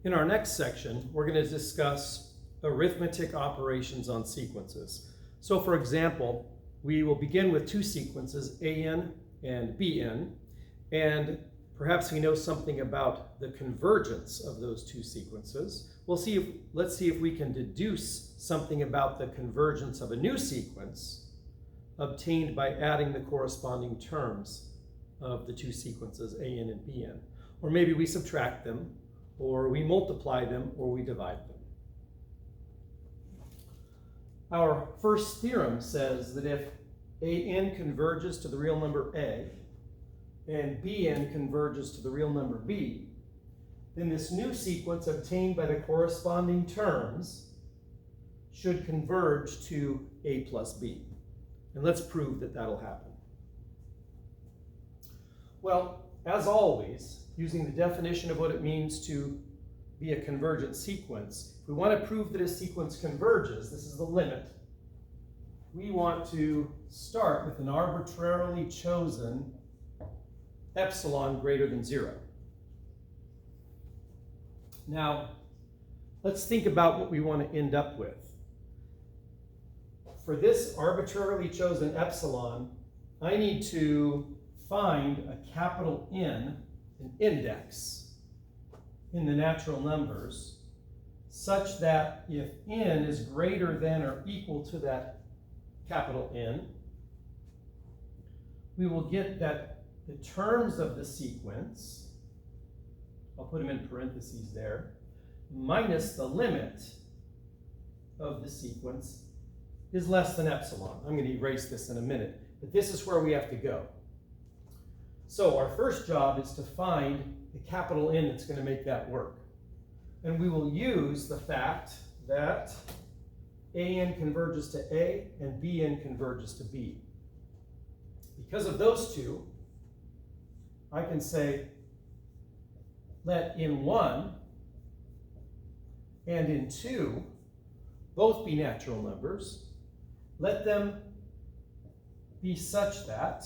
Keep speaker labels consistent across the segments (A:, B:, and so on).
A: In our next section, we're going to discuss arithmetic operations on sequences. So for example, we will begin with two sequences, AN and BN, and perhaps we know something about the convergence of those two sequences. Let's see if we can deduce something about the convergence of a new sequence obtained by adding the corresponding terms of the two sequences, AN and BN. Or maybe we subtract them, or we multiply them, or we divide them. Our first theorem says that if AN converges to the real number A, and BN converges to the real number B, then this new sequence obtained by the corresponding terms should converge to A plus B. And let's prove that that'll happen. Well, as always, using the definition of what it means to be a convergent sequence, if we want to prove that a sequence converges, this is the limit, we want to start with an arbitrarily chosen epsilon greater than 0. Now, let's think about what we want to end up with. For this arbitrarily chosen epsilon, I need to find a capital N, an index, in the natural numbers, such that if n is greater than or equal to that capital N, we will get that the terms of the sequence, I'll put them in parentheses there, minus the limit of the sequence is less than epsilon. I'm going to erase this in a minute, but this is where we have to go. So our first job is to find the capital N that's going to make that work. And we will use the fact that AN converges to A and BN converges to B. Because of those two, I can say let N1 and N2 both be natural numbers. Let them be such that,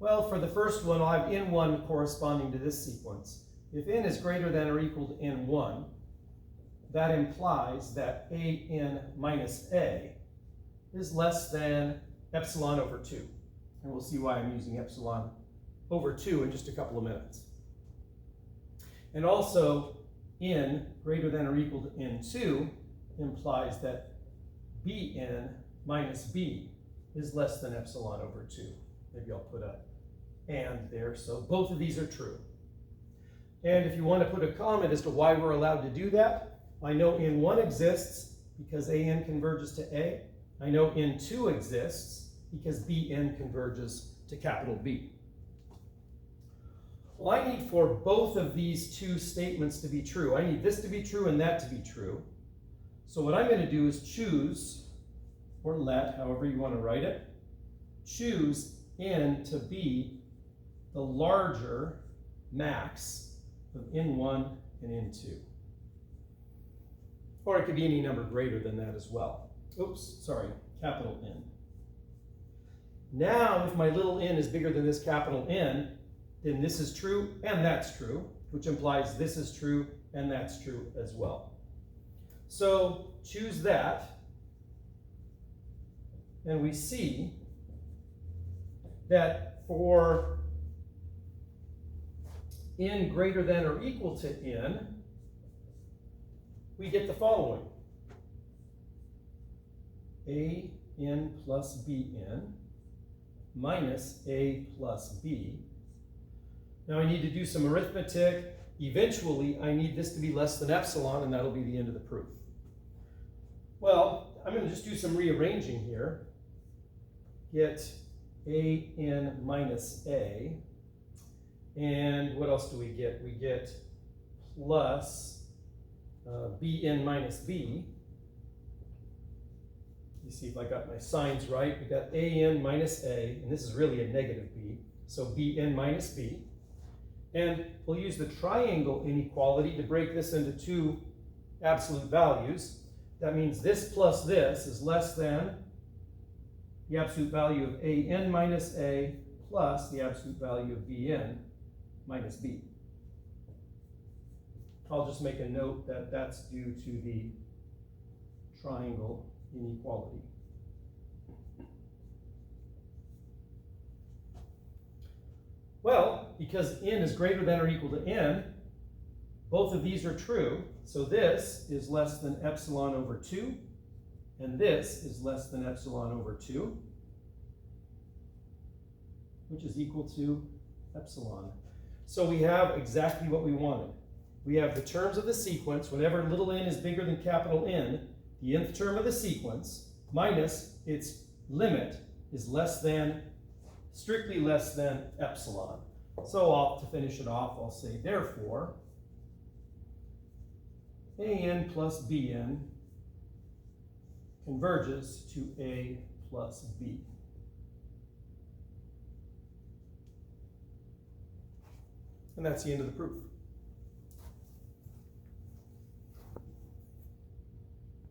A: well, for the first one, I'll have N1 corresponding to this sequence. If n is greater than or equal to N1, that implies that AN minus A is less than epsilon over 2. And we'll see why I'm using epsilon over 2 in just a couple of minutes. And also, n greater than or equal to N2 implies that BN minus B is less than epsilon over 2. Maybe I'll put a and there, so both of these are true. And if you want to put a comment as to why we're allowed to do that, I know N1 exists because AN converges to A. I know N2 exists because BN converges to capital B. Well, I need for both of these two statements to be true. I need this to be true and that to be true. So what I'm going to do is choose, or let, however you want to write it, choose N to be the larger max of N1 and N2. Or it could be any number greater than that as well. Oops, sorry, capital N. Now, if my little n is bigger than this capital N, then this is true and that's true, which implies this is true and that's true as well. So choose that, and we see that for n greater than or equal to n, we get the following. AN plus BN minus A plus B. Now I need to do some arithmetic. Eventually, I need this to be less than epsilon, and that'll be the end of the proof. Well, I'm going to just do some rearranging here. Get AN minus A. And what else do we get? We get plus BN minus B. You see if I got my signs right. We got AN minus A, and this is really a negative B. So BN minus B. And we'll use the triangle inequality to break this into two absolute values. That means this plus this is less than the absolute value of AN minus A plus the absolute value of BN minus B. I'll just make a note that that's due to the triangle inequality. Well, because n is greater than or equal to n, both of these are true. So this is less than epsilon over 2, and this is less than epsilon over 2, which is equal to epsilon. So we have exactly what we wanted. We have the terms of the sequence. Whenever little n is bigger than capital N, the nth term of the sequence minus its limit is less than, strictly less than epsilon. So to finish it off, I'll say, therefore, an plus bn converges to a plus b. And that's the end of the proof.